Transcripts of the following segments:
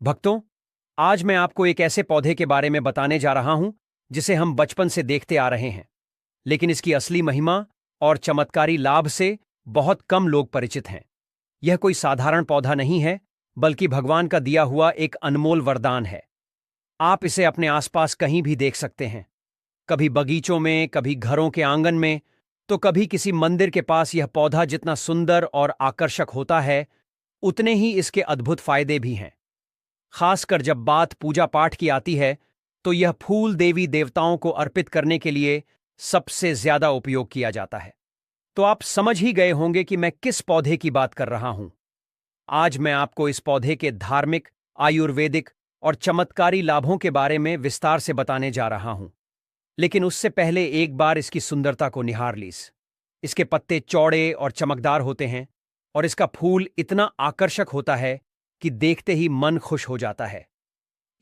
भक्तों, आज मैं आपको एक ऐसे पौधे के बारे में बताने जा रहा हूं जिसे हम बचपन से देखते आ रहे हैं, लेकिन इसकी असली महिमा और चमत्कारी लाभ से बहुत कम लोग परिचित हैं। यह कोई साधारण पौधा नहीं है, बल्कि भगवान का दिया हुआ एक अनमोल वरदान है। आप इसे अपने आसपास कहीं भी देख सकते हैं, कभी बगीचों में, कभी घरों के आंगन में, तो कभी किसी मंदिर के पास। यह पौधा जितना सुंदर और आकर्षक होता है, उतने ही इसके अद्भुत फायदे भी हैं। खासकर जब बात पूजा पाठ की आती है, तो यह फूल देवी देवताओं को अर्पित करने के लिए सबसे ज्यादा उपयोग किया जाता है। तो आप समझ ही गए होंगे कि मैं किस पौधे की बात कर रहा हूं। आज मैं आपको इस पौधे के धार्मिक, आयुर्वेदिक और चमत्कारी लाभों के बारे में विस्तार से बताने जा रहा हूं। लेकिन उससे पहले एक बार इसकी सुंदरता को निहार लीस। इसके पत्ते चौड़े और चमकदार होते हैं, और इसका फूल इतना आकर्षक होता है कि देखते ही मन खुश हो जाता है।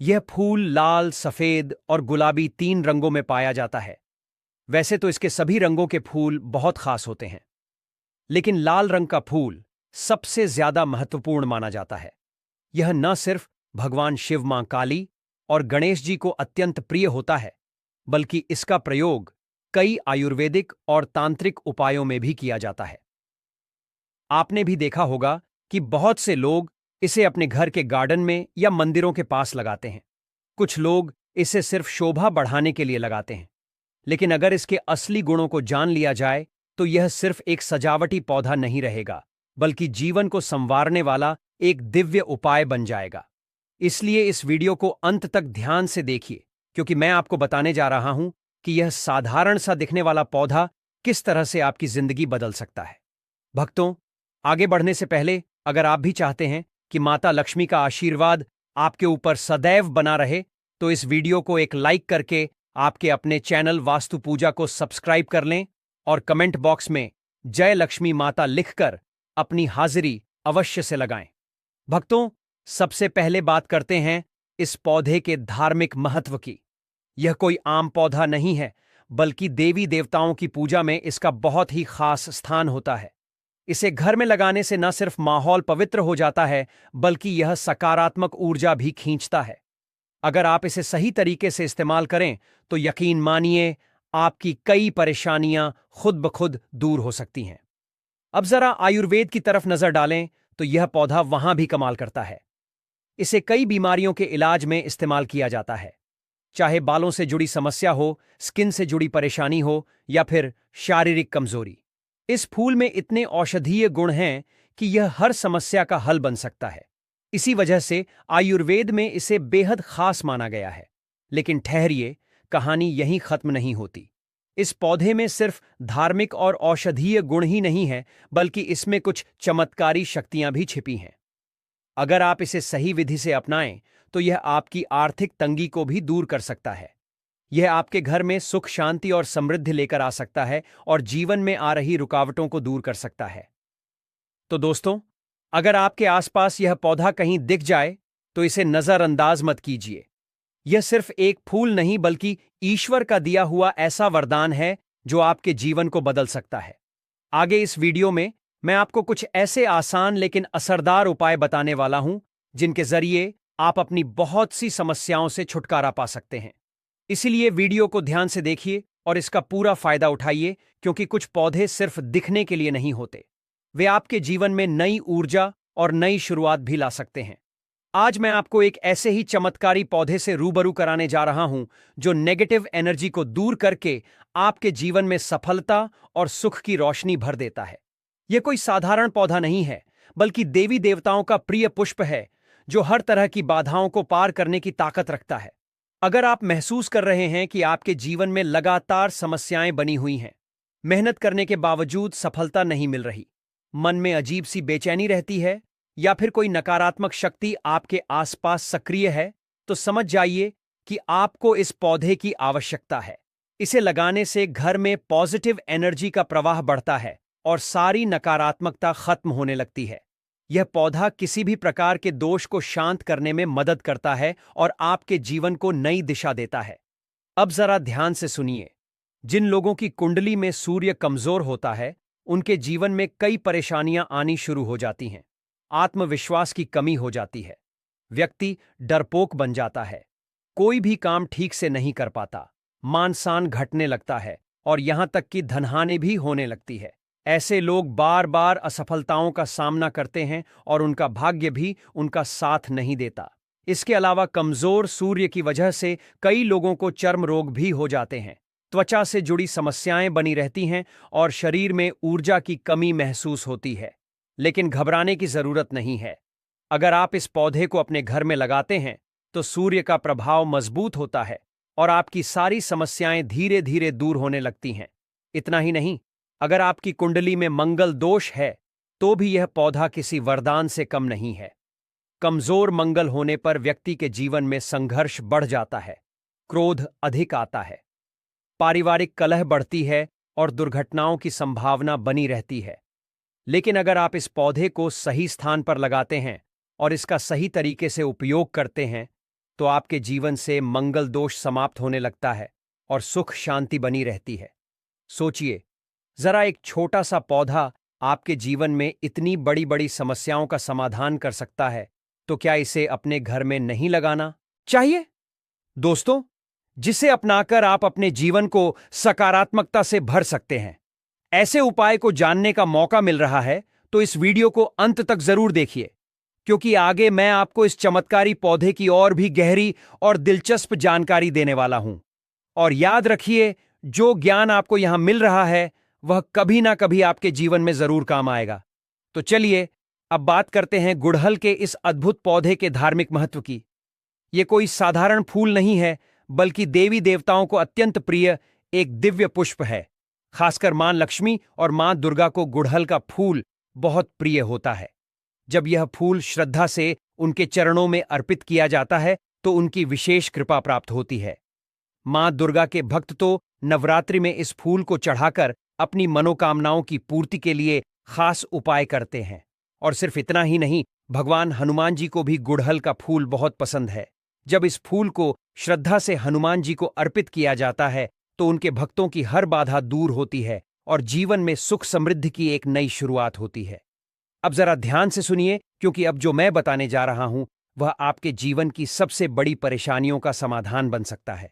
यह फूल लाल, सफेद और गुलाबी 3 रंगों में पाया जाता है। वैसे तो इसके सभी रंगों के फूल बहुत खास होते हैं, लेकिन लाल रंग का फूल सबसे ज्यादा महत्वपूर्ण माना जाता है। यह न सिर्फ भगवान शिव, मां काली और गणेश जी को अत्यंत प्रिय होता है, बल्कि इसका प्रयोग कई आयुर्वेदिक और तांत्रिक उपायों में भी किया जाता है। आपने भी देखा होगा कि बहुत से लोग इसे अपने घर के गार्डन में या मंदिरों के पास लगाते हैं। कुछ लोग इसे सिर्फ शोभा बढ़ाने के लिए लगाते हैं, लेकिन अगर इसके असली गुणों को जान लिया जाए, तो यह सिर्फ एक सजावटी पौधा नहीं रहेगा, बल्कि जीवन को संवारने वाला एक दिव्य उपाय बन जाएगा। इसलिए इस वीडियो को अंत तक ध्यान से देखिए, क्योंकि मैं आपको बताने जा रहा हूं कि यह साधारण सा दिखने वाला पौधा किस तरह से आपकी जिंदगी बदल सकता है। भक्तों, आगे बढ़ने से पहले अगर आप भी चाहते हैं कि माता लक्ष्मी का आशीर्वाद आपके ऊपर सदैव बना रहे, तो इस वीडियो को एक लाइक करके आपके अपने चैनल वास्तु पूजा को सब्सक्राइब कर लें, और कमेंट बॉक्स में जय लक्ष्मी माता लिखकर अपनी हाजिरी अवश्य से लगाएं। भक्तों, सबसे पहले बात करते हैं इस पौधे के धार्मिक महत्व की। यह कोई आम पौधा नहीं है, बल्कि देवी देवताओं की पूजा में इसका बहुत ही खास स्थान होता है। इसे घर में लगाने से न सिर्फ माहौल पवित्र हो जाता है, बल्कि यह सकारात्मक ऊर्जा भी खींचता है। अगर आप इसे सही तरीके से इस्तेमाल करें, तो यकीन मानिए, आपकी कई परेशानियां खुद ब खुद दूर हो सकती हैं। अब जरा आयुर्वेद की तरफ नजर डालें, तो यह पौधा वहां भी कमाल करता है। इसे कई बीमारियों के इलाज में इस्तेमाल किया जाता है, चाहे बालों से जुड़ी समस्या हो, स्किन से जुड़ी परेशानी हो, या फिर शारीरिक कमजोरी। इस फूल में इतने औषधीय गुण हैं कि यह हर समस्या का हल बन सकता है। इसी वजह से आयुर्वेद में इसे बेहद खास माना गया है। लेकिन ठहरिए, कहानी यहीं खत्म नहीं होती। इस पौधे में सिर्फ धार्मिक और औषधीय गुण ही नहीं है, बल्कि इसमें कुछ चमत्कारी शक्तियां भी छिपी हैं। अगर आप इसे सही विधि से अपनाएं, तो यह आपकी आर्थिक तंगी को भी दूर कर सकता है। यह आपके घर में सुख, शांति और समृद्धि लेकर आ सकता है, और जीवन में आ रही रुकावटों को दूर कर सकता है। तो दोस्तों, अगर आपके आसपास यह पौधा कहीं दिख जाए, तो इसे नजरअंदाज मत कीजिए। यह सिर्फ एक फूल नहीं, बल्कि ईश्वर का दिया हुआ ऐसा वरदान है जो आपके जीवन को बदल सकता है। आगे इस वीडियो में मैं आपको कुछ ऐसे आसान लेकिन असरदार उपाय बताने वाला हूं, जिनके जरिए आप अपनी बहुत सी समस्याओं से छुटकारा पा सकते हैं। इसीलिए वीडियो को ध्यान से देखिए और इसका पूरा फायदा उठाइए, क्योंकि कुछ पौधे सिर्फ दिखने के लिए नहीं होते, वे आपके जीवन में नई ऊर्जा और नई शुरुआत भी ला सकते हैं। आज मैं आपको एक ऐसे ही चमत्कारी पौधे से रूबरू कराने जा रहा हूं, जो नेगेटिव एनर्जी को दूर करके आपके जीवन में सफलता और सुख की रोशनी भर देता है। यह कोई साधारण पौधा नहीं है, बल्कि देवी देवताओं का प्रिय पुष्प है, जो हर तरह की बाधाओं को पार करने की ताकत रखता है। अगर आप महसूस कर रहे हैं कि आपके जीवन में लगातार समस्याएं बनी हुई हैं, मेहनत करने के बावजूद सफलता नहीं मिल रही, मन में अजीब सी बेचैनी रहती है, या फिर कोई नकारात्मक शक्ति आपके आसपास सक्रिय है, तो समझ जाइए कि आपको इस पौधे की आवश्यकता है। इसे लगाने से घर में पॉजिटिव एनर्जी का प्रवाह बढ़ता है और सारी नकारात्मकता खत्म होने लगती है। यह पौधा किसी भी प्रकार के दोष को शांत करने में मदद करता है और आपके जीवन को नई दिशा देता है। अब जरा ध्यान से सुनिए। जिन लोगों की कुंडली में सूर्य कमजोर होता है, उनके जीवन में कई परेशानियां आनी शुरू हो जाती हैं। आत्मविश्वास की कमी हो जाती है, व्यक्ति डरपोक बन जाता है, कोई भी काम ठीक से नहीं कर पाता, मान सम्मान घटने लगता है और यहां तक कि धनहानि भी होने लगती है। ऐसे लोग बार बार असफलताओं का सामना करते हैं और उनका भाग्य भी उनका साथ नहीं देता। इसके अलावा कमजोर सूर्य की वजह से कई लोगों को चर्म रोग भी हो जाते हैं, त्वचा से जुड़ी समस्याएं बनी रहती हैं और शरीर में ऊर्जा की कमी महसूस होती है। लेकिन घबराने की जरूरत नहीं है। अगर आप इस पौधे को अपने घर में लगाते हैं तो सूर्य का प्रभाव मजबूत होता है और आपकी सारी समस्याएं धीरे धीरे दूर होने लगती हैं। इतना ही नहीं, अगर आपकी कुंडली में मंगल दोष है तो भी यह पौधा किसी वरदान से कम नहीं है। कमजोर मंगल होने पर व्यक्ति के जीवन में संघर्ष बढ़ जाता है, क्रोध अधिक आता है, पारिवारिक कलह बढ़ती है और दुर्घटनाओं की संभावना बनी रहती है। लेकिन अगर आप इस पौधे को सही स्थान पर लगाते हैं और इसका सही तरीके से उपयोग करते हैं तो आपके जीवन से मंगल दोष समाप्त होने लगता है और सुख शांति बनी रहती है। सोचिए, जरा एक छोटा सा पौधा आपके जीवन में इतनी बड़ी बड़ी समस्याओं का समाधान कर सकता है, तो क्या इसे अपने घर में नहीं लगाना चाहिए? दोस्तों, जिसे अपनाकर आप अपने जीवन को सकारात्मकता से भर सकते हैं। ऐसे उपाय को जानने का मौका मिल रहा है तो इस वीडियो को अंत तक जरूर देखिए, क्योंकि आगे मैं आपको इस चमत्कारी पौधे की और भी गहरी और दिलचस्प जानकारी देने वाला हूं। और याद रखिए, जो ज्ञान आपको यहां मिल रहा है वह कभी ना कभी आपके जीवन में जरूर काम आएगा। तो चलिए अब बात करते हैं गुड़हल के इस अद्भुत पौधे के धार्मिक महत्व की। यह कोई साधारण फूल नहीं है, बल्कि देवी देवताओं को अत्यंत प्रिय एक दिव्य पुष्प है। खासकर मां लक्ष्मी और मां दुर्गा को गुड़हल का फूल बहुत प्रिय होता है। जब यह फूल श्रद्धा से उनके चरणों में अर्पित किया जाता है तो उनकी विशेष कृपा प्राप्त होती है। मां दुर्गा के भक्त तो नवरात्रि में इस फूल को चढ़ाकर अपनी मनोकामनाओं की पूर्ति के लिए खास उपाय करते हैं। और सिर्फ इतना ही नहीं, भगवान हनुमान जी को भी गुड़हल का फूल बहुत पसंद है। जब इस फूल को श्रद्धा से हनुमान जी को अर्पित किया जाता है तो उनके भक्तों की हर बाधा दूर होती है और जीवन में सुख समृद्धि की एक नई शुरुआत होती है। अब जरा ध्यान से सुनिए, क्योंकि अब जो मैं बताने जा रहा हूं वह आपके जीवन की सबसे बड़ी परेशानियों का समाधान बन सकता है।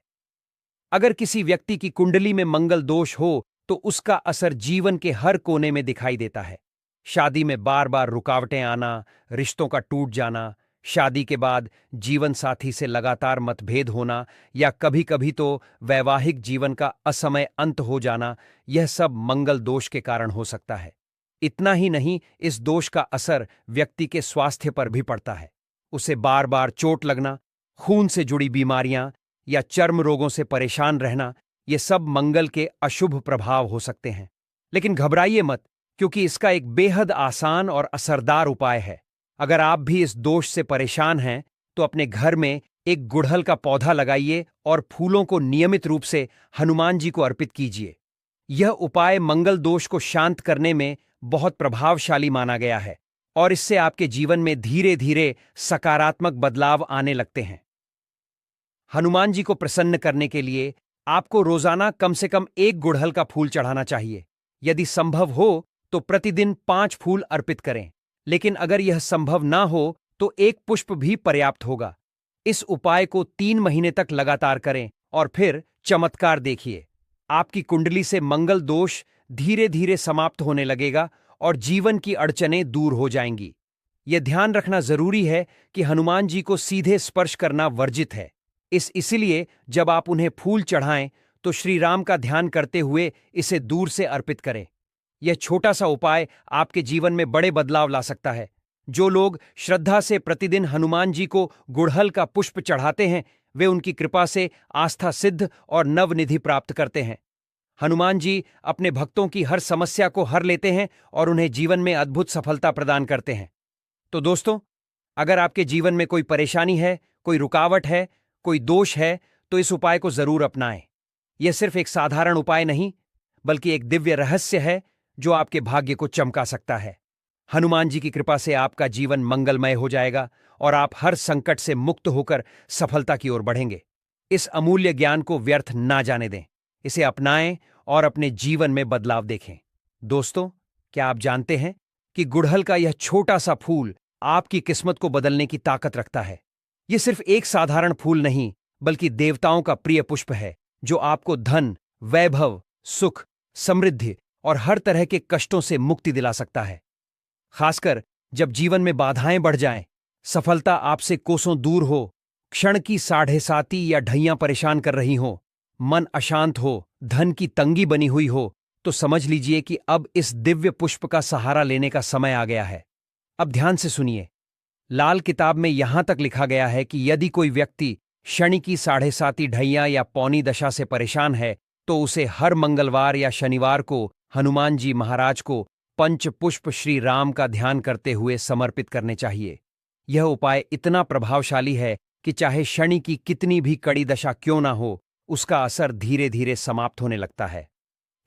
अगर किसी व्यक्ति की कुंडली में मंगल दोष हो तो उसका असर जीवन के हर कोने में दिखाई देता है। शादी में बार बार रुकावटें आना, रिश्तों का टूट जाना, शादी के बाद जीवन साथी से लगातार मतभेद होना या कभी कभी तो वैवाहिक जीवन का असमय अंत हो जाना, यह सब मंगल दोष के कारण हो सकता है। इतना ही नहीं, इस दोष का असर व्यक्ति के स्वास्थ्य पर भी पड़ता है। उसे बार बार चोट लगना, खून से जुड़ी बीमारियां या चर्म रोगों से परेशान रहना, ये सब मंगल के अशुभ प्रभाव हो सकते हैं। लेकिन घबराइए मत, क्योंकि इसका एक बेहद आसान और असरदार उपाय है। अगर आप भी इस दोष से परेशान हैं तो अपने घर में एक गुड़हल का पौधा लगाइए और फूलों को नियमित रूप से हनुमान जी को अर्पित कीजिए। यह उपाय मंगल दोष को शांत करने में बहुत प्रभावशाली माना गया है और इससे आपके जीवन में धीरे धीरे सकारात्मक बदलाव आने लगते हैं। हनुमान जी को प्रसन्न करने के लिए आपको रोजाना कम से कम एक गुड़हल का फूल चढ़ाना चाहिए। यदि संभव हो तो प्रतिदिन 5 फूल अर्पित करें, लेकिन अगर यह संभव ना हो तो एक पुष्प भी पर्याप्त होगा। इस उपाय को 3 महीने तक लगातार करें और फिर चमत्कार देखिए। आपकी कुंडली से मंगल दोष धीरे धीरे समाप्त होने लगेगा और जीवन की अड़चनें दूर हो जाएंगी। यह ध्यान रखना जरूरी है कि हनुमान जी को सीधे स्पर्श करना वर्जित है। इसलिए जब आप उन्हें फूल चढ़ाएं तो श्री राम का ध्यान करते हुए इसे दूर से अर्पित करें। यह छोटा सा उपाय आपके जीवन में बड़े बदलाव ला सकता है। जो लोग श्रद्धा से प्रतिदिन हनुमान जी को गुड़हल का पुष्प चढ़ाते हैं वे उनकी कृपा से आस्था सिद्ध और नवनिधि प्राप्त करते हैं। हनुमान जी अपने भक्तों की हर समस्या को हर लेते हैं और उन्हें जीवन में अद्भुत सफलता प्रदान करते हैं। तो दोस्तों, अगर आपके जीवन में कोई परेशानी है, कोई रुकावट है, कोई दोष है, तो इस उपाय को जरूर अपनाएं। यह सिर्फ एक साधारण उपाय नहीं, बल्कि एक दिव्य रहस्य है जो आपके भाग्य को चमका सकता है। हनुमान जी की कृपा से आपका जीवन मंगलमय हो जाएगा और आप हर संकट से मुक्त होकर सफलता की ओर बढ़ेंगे। इस अमूल्य ज्ञान को व्यर्थ ना जाने दें, इसे अपनाएं और अपने जीवन में बदलाव देखें। दोस्तों, क्या आप जानते हैं कि गुड़हल का यह छोटा सा फूल आपकी किस्मत को बदलने की ताकत रखता है? ये सिर्फ एक साधारण फूल नहीं, बल्कि देवताओं का प्रिय पुष्प है, जो आपको धन, वैभव, सुख, समृद्धि और हर तरह के कष्टों से मुक्ति दिला सकता है। खासकर जब जीवन में बाधाएं बढ़ जाएं, सफलता आपसे कोसों दूर हो, क्षण की साढ़े साती या ढैयां परेशान कर रही हो, मन अशांत हो, धन की तंगी बनी हुई हो, तो समझ लीजिए कि अब इस दिव्य पुष्प का सहारा लेने का समय आ गया है। अब ध्यान से सुनिए। लाल किताब में यहां तक लिखा गया है कि यदि कोई व्यक्ति शनि की साढ़े साती ढैया या पौनी दशा से परेशान है, तो उसे हर मंगलवार या शनिवार को हनुमान जी महाराज को पंच पुष्प श्री राम का ध्यान करते हुए समर्पित करने चाहिए। यह उपाय इतना प्रभावशाली है कि चाहे शनि की कितनी भी कड़ी दशा क्यों ना हो, उसका असर धीरे धीरे समाप्त होने लगता है।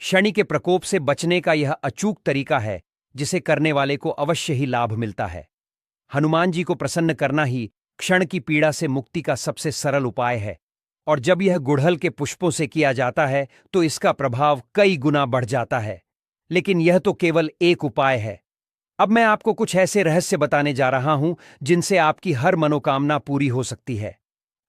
शनि के प्रकोप से बचने का यह अचूक तरीका है, जिसे करने वाले को अवश्य ही लाभ मिलता है। हनुमान जी को प्रसन्न करना ही क्षण की पीड़ा से मुक्ति का सबसे सरल उपाय है, और जब यह गुड़हल के पुष्पों से किया जाता है तो इसका प्रभाव कई गुना बढ़ जाता है। लेकिन यह तो केवल एक उपाय है। अब मैं आपको कुछ ऐसे रहस्य बताने जा रहा हूं जिनसे आपकी हर मनोकामना पूरी हो सकती है।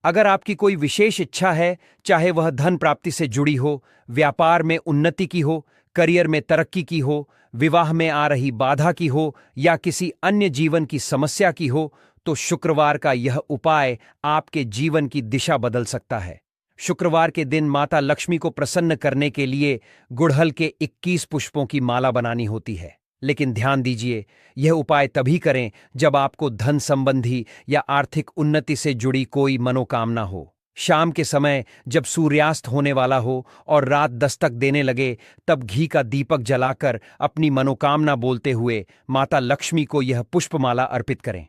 अगर आपकी कोई विशेष इच्छा है, चाहे वह धन प्राप्ति से जुड़ी हो, व्यापार में उन्नति की हो, करियर में तरक्की की हो, विवाह में आ रही बाधा की हो या किसी अन्य जीवन की समस्या की हो, तो शुक्रवार का यह उपाय आपके जीवन की दिशा बदल सकता है। शुक्रवार के दिन माता लक्ष्मी को प्रसन्न करने के लिए गुड़हल के 21 पुष्पों की माला बनानी होती है। लेकिन ध्यान दीजिए, यह उपाय तभी करें जब आपको धन संबंधी या आर्थिक उन्नति से जुड़ी कोई मनोकामना हो। शाम के समय जब सूर्यास्त होने वाला हो और रात दस्तक देने लगे, तब घी का दीपक जलाकर अपनी मनोकामना बोलते हुए माता लक्ष्मी को यह पुष्पमाला अर्पित करें।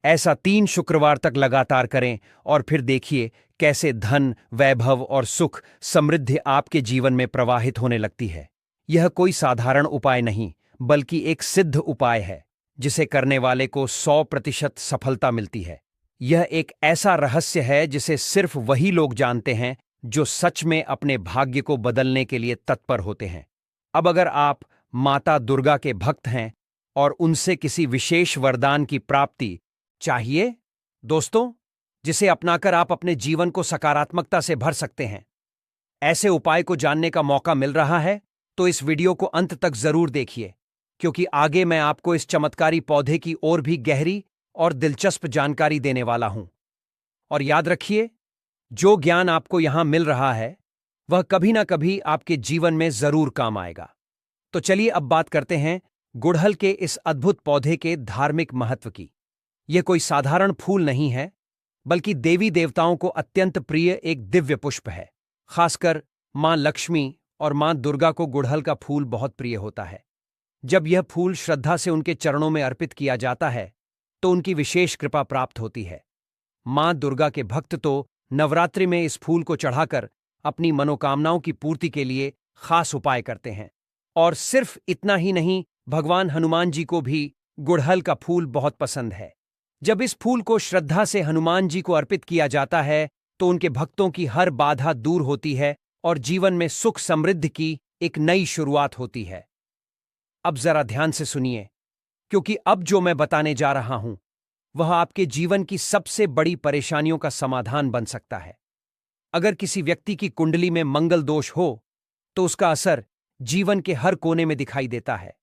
ऐसा 3 शुक्रवार तक लगातार करें और फिर देखिए कैसे धन, वैभव और सुख, समृद्धि आपके जीवन में प्रवाहित होने लगती है। यह कोई साधारण उपाय नहीं, बल्कि एक सिद्ध उपाय है, जिसे करने वाले को 100% सफलता मिलती है। यह एक ऐसा रहस्य है जिसे सिर्फ वही लोग जानते हैं जो सच में अपने भाग्य को बदलने के लिए तत्पर होते हैं। अब अगर आप माता दुर्गा के भक्त हैं और उनसे किसी विशेष वरदान की प्राप्ति चाहिए, दोस्तों, जिसे अपनाकर आप अपने जीवन को सकारात्मकता से भर सकते हैं, ऐसे उपाय को जानने का मौका मिल रहा है, तो इस वीडियो को अंत तक जरूर देखिए, क्योंकि आगे मैं आपको इस चमत्कारी पौधे की और भी गहरी और दिलचस्प जानकारी देने वाला हूं। और याद रखिए, जो ज्ञान आपको यहां मिल रहा है, वह कभी ना कभी आपके जीवन में जरूर काम आएगा। तो चलिए अब बात करते हैं गुड़हल के इस अद्भुत पौधे के धार्मिक महत्व की। यह कोई साधारण फूल नहीं है, बल्कि देवी देवताओं को अत्यंत प्रिय एक दिव्य पुष्प है। खासकर मां लक्ष्मी और मां दुर्गा को गुड़हल का फूल बहुत प्रिय होता है। जब यह फूल श्रद्धा से उनके चरणों में अर्पित किया जाता है, तो उनकी विशेष कृपा प्राप्त होती है। मां दुर्गा के भक्त तो नवरात्रि में इस फूल को चढ़ाकर अपनी मनोकामनाओं की पूर्ति के लिए खास उपाय करते हैं। और सिर्फ इतना ही नहीं, भगवान हनुमान जी को भी गुड़हल का फूल बहुत पसंद है। जब इस फूल को श्रद्धा से हनुमान जी को अर्पित किया जाता है, तो उनके भक्तों की हर बाधा दूर होती है और जीवन में सुख समृद्धि की एक नई शुरुआत होती है। अब जरा ध्यान से सुनिए, क्योंकि अब जो मैं बताने जा रहा हूं, वह आपके जीवन की सबसे बड़ी परेशानियों का समाधान बन सकता है। अगर किसी व्यक्ति की कुंडली में मंगल दोष हो, तो उसका असर जीवन के हर कोने में दिखाई देता है।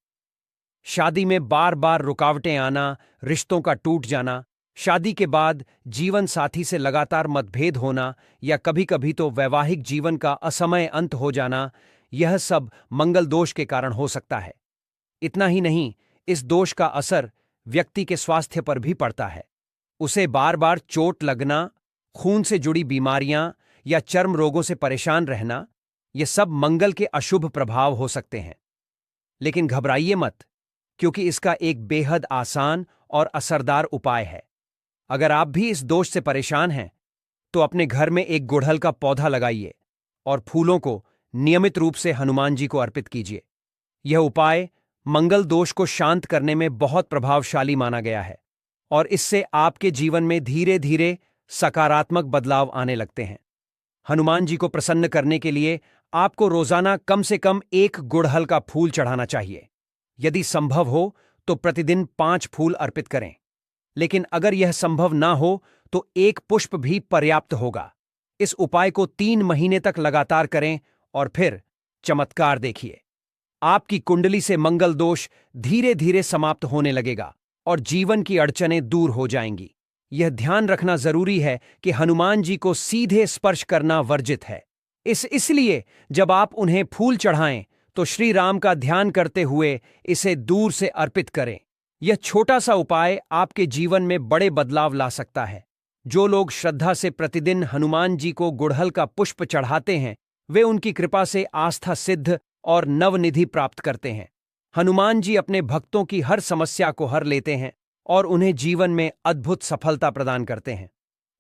शादी में बार बार रुकावटें आना, रिश्तों का टूट जाना, शादी के बाद जीवन साथी से लगातार मतभेद होना या कभी कभी तो वैवाहिक जीवन का असमय अंत हो जाना, यह सब मंगल दोष के कारण हो सकता है। इतना ही नहीं, इस दोष का असर व्यक्ति के स्वास्थ्य पर भी पड़ता है। उसे बार बार चोट लगना, खून से जुड़ी बीमारियां या चर्म रोगों से परेशान रहना, ये सब मंगल के अशुभ प्रभाव हो सकते हैं। लेकिन घबराइए मत, क्योंकि इसका एक बेहद आसान और असरदार उपाय है। अगर आप भी इस दोष से परेशान हैं, तो अपने घर में एक गुड़हल का पौधा लगाइए और फूलों को नियमित रूप से हनुमान जी को अर्पित कीजिए। यह उपाय मंगल दोष को शांत करने में बहुत प्रभावशाली माना गया है और इससे आपके जीवन में धीरे धीरे सकारात्मक बदलाव आने लगते हैं। हनुमान जी को प्रसन्न करने के लिए आपको रोजाना कम से कम 1 गुड़हल का फूल चढ़ाना चाहिए। यदि संभव हो तो प्रतिदिन 5 फूल अर्पित करें। लेकिन अगर यह संभव ना हो, तो एक पुष्प भी पर्याप्त होगा। इस उपाय को 3 महीने तक लगातार करें और फिर चमत्कार देखिए। आपकी कुंडली से मंगल दोष धीरे धीरे समाप्त होने लगेगा और जीवन की अड़चनें दूर हो जाएंगी। यह ध्यान रखना जरूरी है कि हनुमान जी को सीधे स्पर्श करना वर्जित है। इसलिए जब आप उन्हें फूल चढ़ाएं तो श्री राम का ध्यान करते हुए इसे दूर से अर्पित करें। यह छोटा सा उपाय आपके जीवन में बड़े बदलाव ला सकता है। जो लोग श्रद्धा से प्रतिदिन हनुमान जी को गुड़हल का पुष्प चढ़ाते हैं, वे उनकी कृपा से आस्था सिद्ध और नवनिधि प्राप्त करते हैं। हनुमान जी अपने भक्तों की हर समस्या को हर लेते हैं और उन्हें जीवन में अद्भुत सफलता प्रदान करते हैं।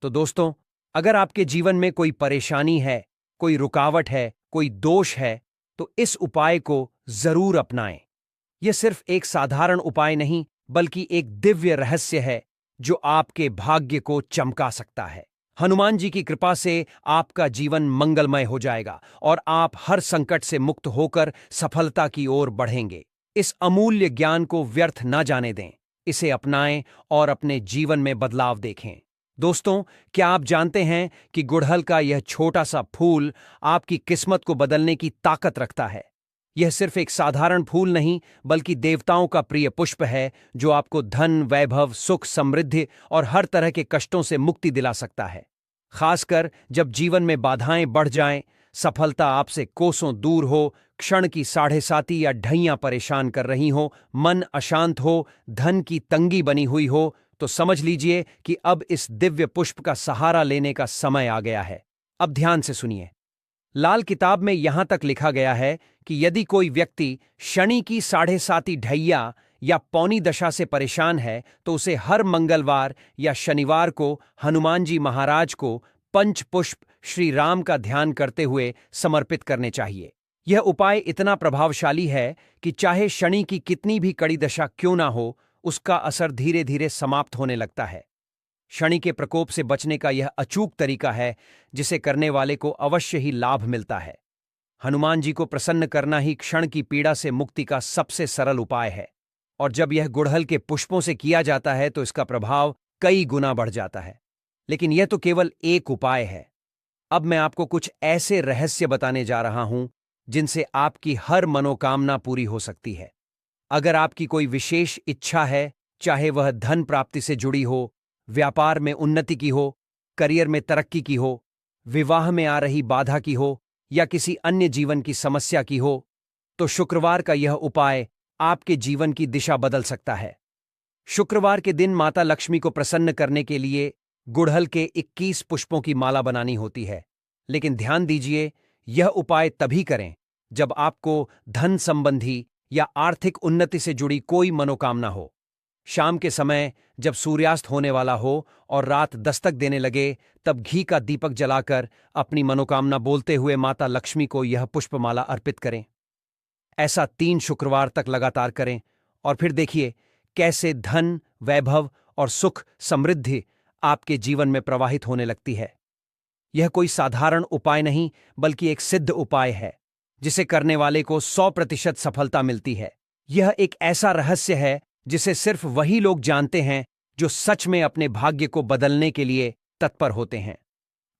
तो दोस्तों, अगर आपके जीवन में कोई परेशानी है, कोई रुकावट है, कोई दोष है, तो इस उपाय को जरूर अपनाएं। यह सिर्फ एक साधारण उपाय नहीं, बल्कि एक दिव्य रहस्य है जो आपके भाग्य को चमका सकता है। हनुमान जी की कृपा से आपका जीवन मंगलमय हो जाएगा और आप हर संकट से मुक्त होकर सफलता की ओर बढ़ेंगे। इस अमूल्य ज्ञान को व्यर्थ न जाने दें, इसे अपनाएं और अपने जीवन में बदलाव देखें। दोस्तों, क्या आप जानते हैं कि गुड़हल का यह छोटा सा फूल आपकी किस्मत को बदलने की ताकत रखता है? यह सिर्फ एक साधारण फूल नहीं, बल्कि देवताओं का प्रिय पुष्प है जो आपको धन, वैभव, सुख, समृद्धि और हर तरह के कष्टों से मुक्ति दिला सकता है। खासकर जब जीवन में बाधाएं बढ़ जाएं, सफलता आपसे कोसों दूर हो, क्षण की साढ़े साती या ढैयां परेशान कर रही हो, मन अशांत हो, धन की तंगी बनी हुई हो, तो समझ लीजिए कि अब इस दिव्य पुष्प का सहारा लेने का समय आ गया है। अब ध्यान से सुनिए। लाल किताब में यहां तक लिखा गया है कि यदि कोई व्यक्ति शनि की साढ़े साती ढैया या पौनी दशा से परेशान है, तो उसे हर मंगलवार या शनिवार को हनुमान जी महाराज को पंचपुष्प श्री राम का ध्यान करते हुए समर्पित करने चाहिए। यह उपाय इतना प्रभावशाली है कि चाहे शनि की कितनी भी कड़ी दशा क्यों ना हो, उसका असर धीरे धीरे समाप्त होने लगता है। शनि के प्रकोप से बचने का यह अचूक तरीका है जिसे करने वाले को अवश्य ही लाभ मिलता है। हनुमान जी को प्रसन्न करना ही क्षण की पीड़ा से मुक्ति का सबसे सरल उपाय है, और जब यह गुड़हल के पुष्पों से किया जाता है तो इसका प्रभाव कई गुना बढ़ जाता है। लेकिन यह तो केवल एक उपाय है। अब मैं आपको कुछ ऐसे रहस्य बताने जा रहा हूं जिनसे आपकी हर मनोकामना पूरी हो सकती है। अगर आपकी कोई विशेष इच्छा है, चाहे वह धन प्राप्ति से जुड़ी हो, व्यापार में उन्नति की हो, करियर में तरक्की की हो, विवाह में आ रही बाधा की हो या किसी अन्य जीवन की समस्या की हो, तो शुक्रवार का यह उपाय आपके जीवन की दिशा बदल सकता है। शुक्रवार के दिन माता लक्ष्मी को प्रसन्न करने के लिए गुड़हल के 21 पुष्पों की माला बनानी होती है। लेकिन ध्यान दीजिए, यह उपाय तभी करें जब आपको धन संबंधी या आर्थिक उन्नति से जुड़ी कोई मनोकामना हो। शाम के समय जब सूर्यास्त होने वाला हो और रात दस्तक देने लगे, तब घी का दीपक जलाकर अपनी मनोकामना बोलते हुए माता लक्ष्मी को यह पुष्पमाला अर्पित करें। ऐसा 3 शुक्रवार तक लगातार करें और फिर देखिए कैसे धन, वैभव और सुख, समृद्धि आपके जीवन में प्रवाहित होने लगती है। यह कोई साधारण उपाय नहीं, बल्कि एक सिद्ध उपाय है जिसे करने वाले को 100% सफलता मिलती है। यह एक ऐसा रहस्य है जिसे सिर्फ वही लोग जानते हैं जो सच में अपने भाग्य को बदलने के लिए तत्पर होते हैं।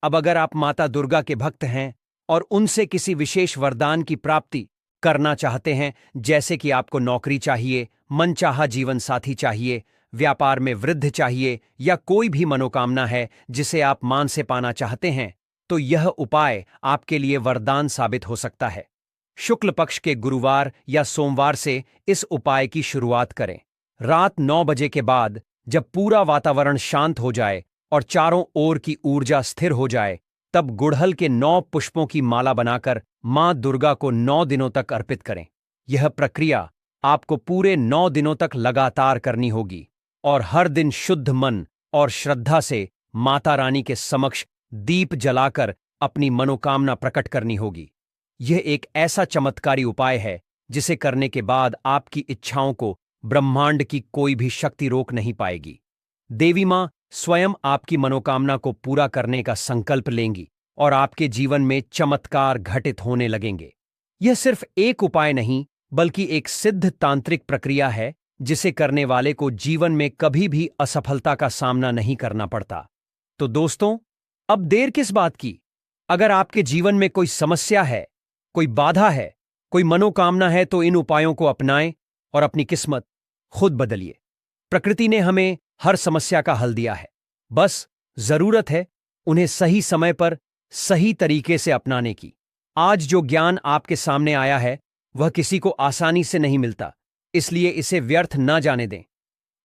अब अगर आप माता दुर्गा के भक्त हैं और उनसे किसी विशेष वरदान की प्राप्ति करना चाहते हैं, जैसे कि आपको नौकरी चाहिए, मनचाहा जीवन साथी चाहिए, व्यापार में वृद्धि चाहिए या कोई भी मनोकामना है जिसे आप मान से पाना चाहते हैं, तो यह उपाय आपके लिए वरदान साबित हो सकता है। शुक्ल पक्ष के गुरुवार या सोमवार से इस उपाय की शुरुआत करें। रात 9 बजे के बाद जब पूरा वातावरण शांत हो जाए और चारों ओर की ऊर्जा स्थिर हो जाए, तब गुड़हल के 9 पुष्पों की माला बनाकर मां दुर्गा को 9 दिनों तक अर्पित करें। यह प्रक्रिया आपको पूरे 9 दिनों तक लगातार करनी होगी और हर दिन शुद्ध मन और श्रद्धा से माता रानी के समक्ष दीप जलाकर अपनी मनोकामना प्रकट करनी होगी। यह एक ऐसा चमत्कारी उपाय है जिसे करने के बाद आपकी इच्छाओं को ब्रह्मांड की कोई भी शक्ति रोक नहीं पाएगी। देवी मां स्वयं आपकी मनोकामना को पूरा करने का संकल्प लेंगी और आपके जीवन में चमत्कार घटित होने लगेंगे। यह सिर्फ एक उपाय नहीं, बल्कि एक सिद्ध तांत्रिक प्रक्रिया है जिसे करने वाले को जीवन में कभी भी असफलता का सामना नहीं करना पड़ता। तो दोस्तों, अब देर किस बात की? अगर आपके जीवन में कोई समस्या है, कोई बाधा है, कोई मनोकामना है, तो इन उपायों को अपनाएं और अपनी किस्मत खुद बदलिए। प्रकृति ने हमें हर समस्या का हल दिया है, बस जरूरत है उन्हें सही समय पर सही तरीके से अपनाने की। आज जो ज्ञान आपके सामने आया है वह किसी को आसानी से नहीं मिलता, इसलिए इसे व्यर्थ न जाने दें।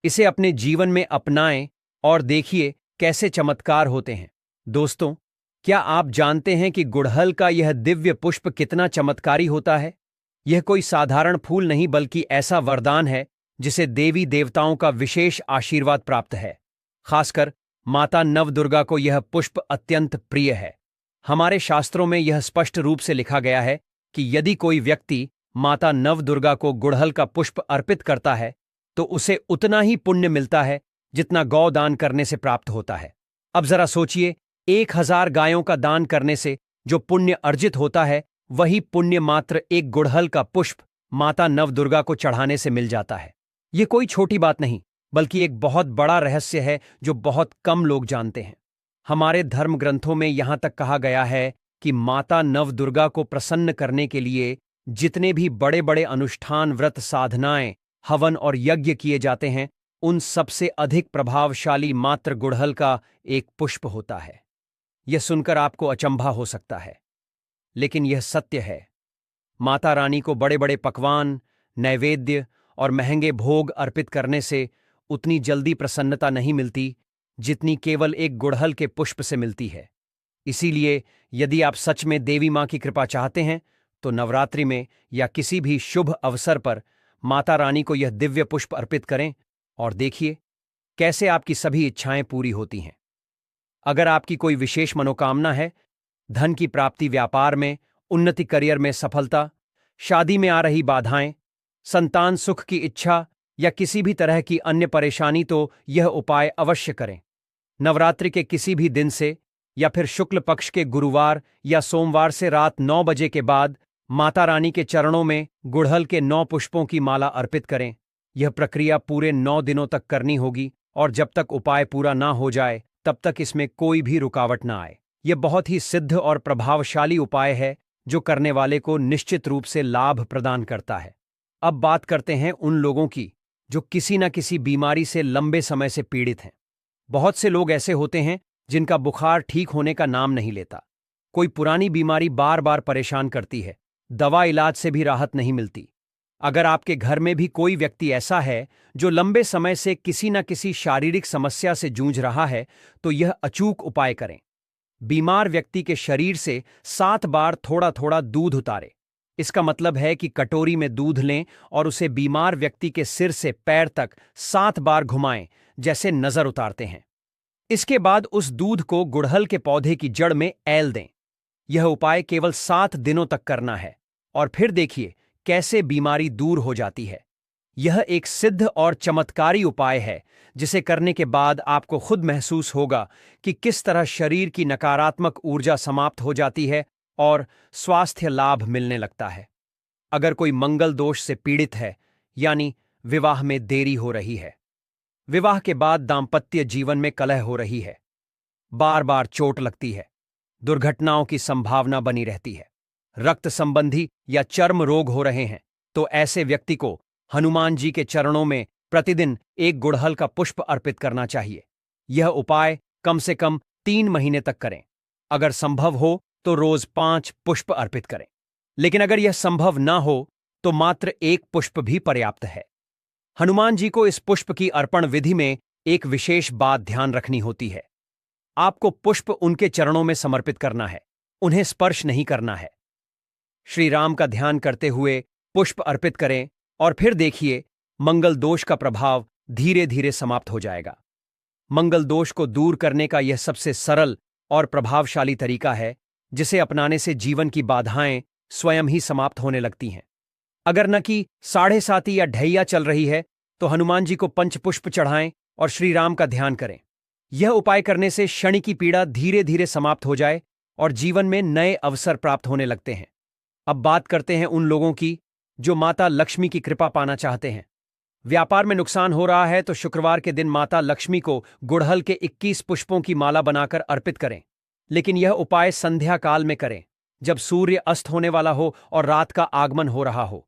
इसे अपने जीवन में अपनाएं और देखिए कैसे चमत्कार होते हैं। दोस्तों, क्या आप जानते हैं कि गुड़हल का यह दिव्य पुष्प कितना चमत्कारी होता है? यह कोई साधारण फूल नहीं बल्कि ऐसा वरदान है जिसे देवी देवताओं का विशेष आशीर्वाद प्राप्त है। खासकर माता नवदुर्गा को यह पुष्प अत्यंत प्रिय है। हमारे शास्त्रों में यह स्पष्ट रूप से लिखा गया है कि यदि कोई व्यक्ति माता नवदुर्गा को गुड़हल का पुष्प अर्पित करता है तो उसे उतना ही पुण्य मिलता है जितना गौ दान करने से प्राप्त होता है। अब जरा सोचिए, 1000 गायों का दान करने से जो पुण्य अर्जित होता है, वही पुण्य मात्र एक गुड़हल का पुष्प माता नवदुर्गा को चढ़ाने से मिल जाता है। यह कोई छोटी बात नहीं बल्कि एक बहुत बड़ा रहस्य है जो बहुत कम लोग जानते हैं। हमारे धर्म ग्रंथों में यहां तक कहा गया है कि माता नवदुर्गा को प्रसन्न करने के लिए जितने भी बड़े बड़े अनुष्ठान, व्रत, साधनाएं, हवन और यज्ञ किए जाते हैं, उन सबसे अधिक प्रभावशाली मात्र गुड़हल का एक पुष्प होता है। यह सुनकर आपको अचंभा हो सकता है, लेकिन यह सत्य है। माता रानी को बड़े बड़े पकवान, नैवेद्य और महंगे भोग अर्पित करने से उतनी जल्दी प्रसन्नता नहीं मिलती जितनी केवल एक गुड़हल के पुष्प से मिलती है। इसीलिए यदि आप सच में देवी मां की कृपा चाहते हैं तो नवरात्रि में या किसी भी शुभ अवसर पर माता रानी को यह दिव्य पुष्प अर्पित करें और देखिए कैसे आपकी सभी इच्छाएं पूरी होती हैं। अगर आपकी कोई विशेष मनोकामना है, धन की प्राप्ति, व्यापार में उन्नति, करियर में सफलता, शादी में आ रही बाधाएं, संतान सुख की इच्छा या किसी भी तरह की अन्य परेशानी, तो यह उपाय अवश्य करें। नवरात्रि के किसी भी दिन से या फिर शुक्ल पक्ष के गुरुवार या सोमवार से रात 9 बजे के बाद माता रानी के चरणों में गुड़हल के 9 पुष्पों की माला अर्पित करें। यह प्रक्रिया पूरे 9 दिनों तक करनी होगी और जब तक उपाय पूरा ना हो जाए तब तक इसमें कोई भी रुकावट ना आए। यह बहुत ही सिद्ध और प्रभावशाली उपाय है जो करने वाले को निश्चित रूप से लाभ प्रदान करता है। अब बात करते हैं उन लोगों की जो किसी न किसी बीमारी से लंबे समय से पीड़ित हैं। बहुत से लोग ऐसे होते हैं जिनका बुखार ठीक होने का नाम नहीं लेता। कोई पुरानी बीमारी बार बार परेशान करती है, दवा इलाज से भी राहत नहीं मिलती। अगर आपके घर में भी कोई व्यक्ति ऐसा है जो लंबे समय से किसी न किसी शारीरिक समस्या से जूझ रहा है, तो यह अचूक उपाय करें। बीमार व्यक्ति के शरीर से 7 बार थोड़ा थोड़ा दूध उतारें। इसका मतलब है कि कटोरी में दूध लें और उसे बीमार व्यक्ति के सिर से पैर तक 7 बार घुमाएं, जैसे नजर उतारते हैं। इसके बाद उस दूध को गुड़हल के पौधे की जड़ में ऐल दें। यह उपाय केवल 7 दिनों तक करना है और फिर देखिए कैसे बीमारी दूर हो जाती है। यह एक सिद्ध और चमत्कारी उपाय है जिसे करने के बाद आपको खुद महसूस होगा कि किस तरह शरीर की नकारात्मक ऊर्जा समाप्त हो जाती है और स्वास्थ्य लाभ मिलने लगता है। अगर कोई मंगल दोष से पीड़ित है, यानी विवाह में देरी हो रही है, विवाह के बाद दाम्पत्य जीवन में कलह हो रही है, बार बार चोट लगती है, दुर्घटनाओं की संभावना बनी रहती है, रक्त संबंधी या चर्म रोग हो रहे हैं, तो ऐसे व्यक्ति को हनुमान जी के चरणों में प्रतिदिन एक गुड़हल का पुष्प अर्पित करना चाहिए। यह उपाय कम से कम 3 महीने तक करें। अगर संभव हो तो रोज 5 पुष्प अर्पित करें, लेकिन अगर यह संभव ना हो तो मात्र 1 पुष्प भी पर्याप्त है। हनुमान जी को इस पुष्प की अर्पण विधि में एक विशेष बात ध्यान रखनी होती है। आपको पुष्प उनके चरणों में समर्पित करना है, उन्हें स्पर्श नहीं करना है। श्री राम का ध्यान करते हुए पुष्प अर्पित करें और फिर देखिए मंगल दोष का प्रभाव धीरे धीरे समाप्त हो जाएगा। मंगल दोष को दूर करने का यह सबसे सरल और प्रभावशाली तरीका है जिसे अपनाने से जीवन की बाधाएं स्वयं ही समाप्त होने लगती हैं। अगर न कि 7.5 या ढैया चल रही है तो हनुमान जी को पंचपुष्प चढ़ाएं और श्री राम का ध्यान करें। यह उपाय करने से शनि की पीड़ा धीरे धीरे समाप्त हो जाए और जीवन में नए अवसर प्राप्त होने लगते हैं। अब बात करते हैं उन लोगों की जो माता लक्ष्मी की कृपा पाना चाहते हैं। व्यापार में नुकसान हो रहा है तो शुक्रवार के दिन माता लक्ष्मी को गुड़हल के 21 पुष्पों की माला बनाकर अर्पित करें। लेकिन यह उपाय संध्या काल में करें, जब सूर्य अस्त होने वाला हो और रात का आगमन हो रहा हो।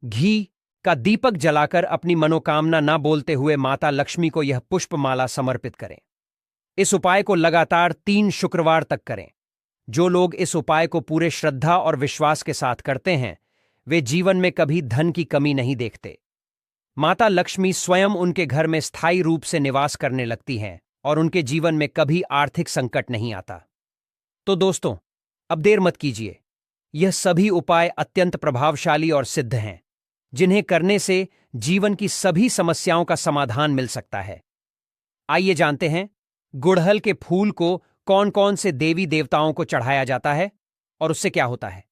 घी का दीपक जलाकर अपनी मनोकामना न बोलते हुए माता लक्ष्मी को यह पुष्प माला समर्पित करें। इस उपाय को लगातार 3 शुक्रवार तक करें। जो लोग इस उपाय को पूरे श्रद्धा और विश्वास के साथ करते हैं, वे जीवन में कभी धन की कमी नहीं देखते। माता लक्ष्मी स्वयं उनके घर में स्थायी रूप से निवास करने लगती हैं और उनके जीवन में कभी आर्थिक संकट नहीं आता। तो दोस्तों, अब देर मत कीजिए। यह सभी उपाय अत्यंत प्रभावशाली और सिद्ध हैं, जिन्हें करने से जीवन की सभी समस्याओं का समाधान मिल सकता है। आइए जानते हैं, गुड़हल के फूल को कौन कौन से देवी देवताओं को चढ़ाया जाता है और उससे क्या होता है।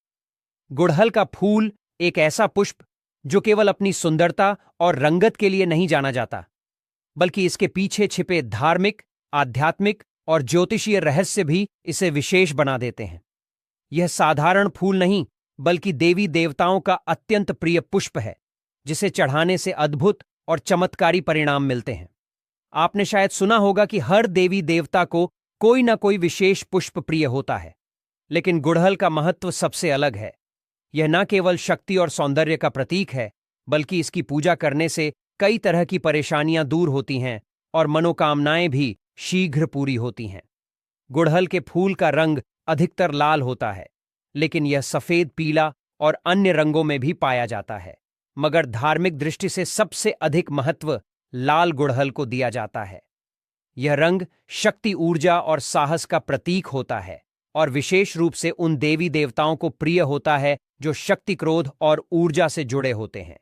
गुड़हल का फूल एक ऐसा पुष्प जो केवल अपनी सुंदरता और रंगत के लिए नहीं जाना जाता, बल्कि इसके पीछे छिपे धार्मिक, आध्यात्मिक और ज्योतिषीय रहस्य भी इसे विशेष बना देते हैं। यह साधारण फूल नहीं, बल्कि देवी देवताओं का अत्यंत प्रिय पुष्प है, जिसे चढ़ाने से अद्भुत और चमत्कारी परिणाम मिलते हैं। आपने शायद सुना होगा कि हर देवी देवता को कोई ना कोई विशेष पुष्प प्रिय होता है, लेकिन गुड़हल का महत्व सबसे अलग है। यह न केवल शक्ति और सौंदर्य का प्रतीक है, बल्कि इसकी पूजा करने से कई तरह की परेशानियां दूर होती हैं और मनोकामनाएं भी शीघ्र पूरी होती हैं। गुड़हल के फूल का रंग अधिकतर लाल होता है, लेकिन यह सफेद, पीला और अन्य रंगों में भी पाया जाता है। मगर धार्मिक दृष्टि से सबसे अधिक महत्व लाल गुड़हल को दिया जाता है। यह रंग शक्ति, ऊर्जा और साहस का प्रतीक होता है और विशेष रूप से उन देवी देवताओं को प्रिय होता है जो शक्ति, क्रोध और ऊर्जा से जुड़े होते हैं।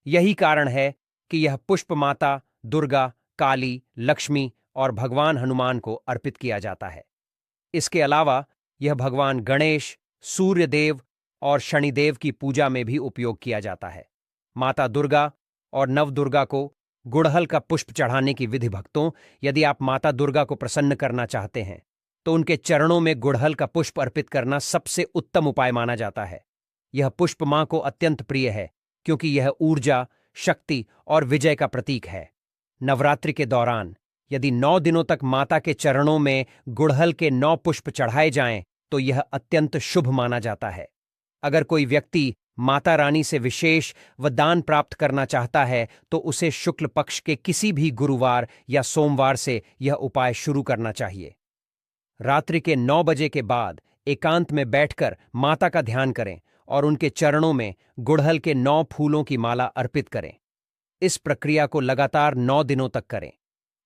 यही कारण है कि यह पुष्प माता दुर्गा, काली, लक्ष्मी और भगवान हनुमान को अर्पित किया जाता है। इसके अलावा यह भगवान गणेश, सूर्य देव और शनिदेव की पूजा में भी उपयोग किया जाता है। माता दुर्गा और नवदुर्गा को गुड़हल का पुष्प चढ़ाने की विधि। भक्तों, यदि आप माता दुर्गा को प्रसन्न करना चाहते हैं तो उनके चरणों में गुड़हल का पुष्प अर्पित करना सबसे उत्तम उपाय माना जाता है। यह पुष्प मां को अत्यंत प्रिय है, क्योंकि यह ऊर्जा, शक्ति और विजय का प्रतीक है। नवरात्रि के दौरान यदि 9 दिनों तक माता के चरणों में गुड़हल के 9 पुष्प चढ़ाए जाएं, तो यह अत्यंत शुभ माना जाता है। अगर कोई व्यक्ति माता रानी से विशेष वरदान प्राप्त करना चाहता है, तो उसे शुक्ल पक्ष के किसी भी गुरुवार या सोमवार से यह उपाय शुरू करना चाहिए। रात्रि के 9 बजे के बाद एकांत में बैठकर माता का ध्यान करें और उनके चरणों में गुड़हल के 9 फूलों की माला अर्पित करें। इस प्रक्रिया को लगातार 9 दिनों तक करें।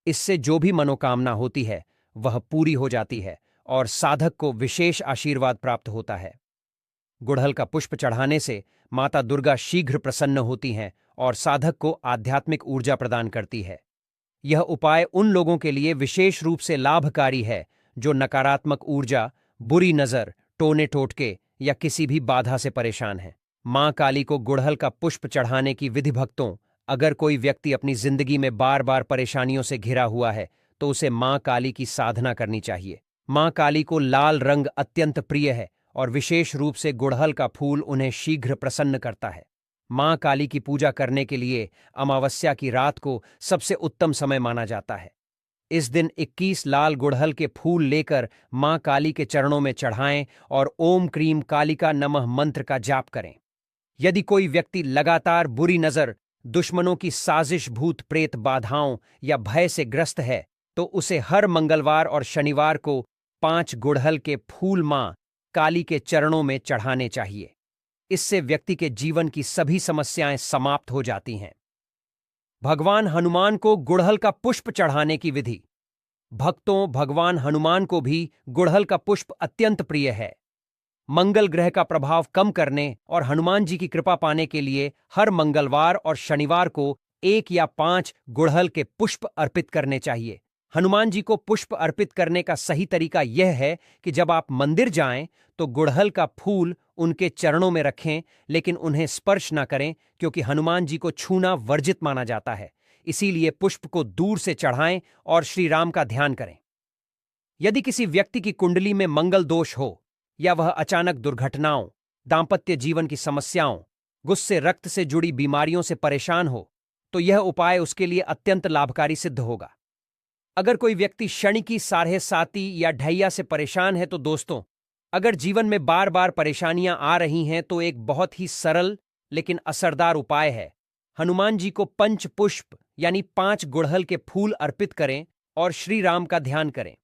इससे जो भी मनोकामना होती है वह पूरी हो जाती है और साधक को विशेष आशीर्वाद प्राप्त होता है। गुड़हल का पुष्प चढ़ाने से माता दुर्गा शीघ्र प्रसन्न होती हैं और साधक को आध्यात्मिक ऊर्जा प्रदान करती है। यह उपाय उन लोगों के लिए विशेष रूप से लाभकारी है जो नकारात्मक ऊर्जा, बुरी नजर, टोने टोटके या किसी भी बाधा से परेशान हैं। मां काली को गुड़हल का पुष्प चढ़ाने की विधि। भक्तों, अगर कोई व्यक्ति अपनी जिंदगी में बार बार परेशानियों से घिरा हुआ है, तो उसे मां काली की साधना करनी चाहिए। मां काली को लाल रंग अत्यंत प्रिय है और विशेष रूप से गुड़हल का फूल उन्हें शीघ्र प्रसन्न करता है। मां काली की पूजा करने के लिए अमावस्या की रात को सबसे उत्तम समय माना जाता है। इस दिन 21 लाल गुड़हल के फूल लेकर मां काली के चरणों में चढ़ाएं और ओम क्रीम कालिका नमः मंत्र का जाप करें। यदि कोई व्यक्ति लगातार बुरी नजर, दुश्मनों की साजिश, भूत प्रेत बाधाओं या भय से ग्रस्त है, तो उसे हर मंगलवार और शनिवार को 5 गुड़हल के फूल मां काली के चरणों में चढ़ाने चाहिए। इससे व्यक्ति के जीवन की सभी समस्याएं समाप्त हो जाती हैं। भगवान हनुमान को गुड़हल का पुष्प चढ़ाने की विधि। भक्तों, भगवान हनुमान को भी गुड़हल का पुष्प अत्यंत प्रिय है। मंगल ग्रह का प्रभाव कम करने और हनुमान जी की कृपा पाने के लिए हर मंगलवार और शनिवार को 1 या 5 गुड़हल के पुष्प अर्पित करने चाहिए। हनुमान जी को पुष्प अर्पित करने का सही तरीका यह है कि जब आप मंदिर जाएं तो गुड़हल का फूल उनके चरणों में रखें, लेकिन उन्हें स्पर्श न करें, क्योंकि हनुमान जी को छूना वर्जित माना जाता है। इसीलिए पुष्प को दूर से चढ़ाएं और श्री राम का ध्यान करें। यदि किसी व्यक्ति की कुंडली में मंगल दोष हो या वह अचानक दुर्घटनाओं, दांपत्य जीवन की समस्याओं, गुस्से, रक्त से जुड़ी बीमारियों से परेशान हो, तो यह उपाय उसके लिए अत्यंत लाभकारी सिद्ध होगा। अगर कोई व्यक्ति क्षणिकी साढ़े-साती या ढैया से परेशान है तो दोस्तों, अगर जीवन में बार बार परेशानियां आ रही हैं तो एक बहुत ही सरल लेकिन असरदार उपाय है। हनुमान जी को पंच पुष्प यानी 5 गुड़हल के फूल अर्पित करें और श्री राम का ध्यान करें।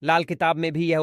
लाल किताब में भी यह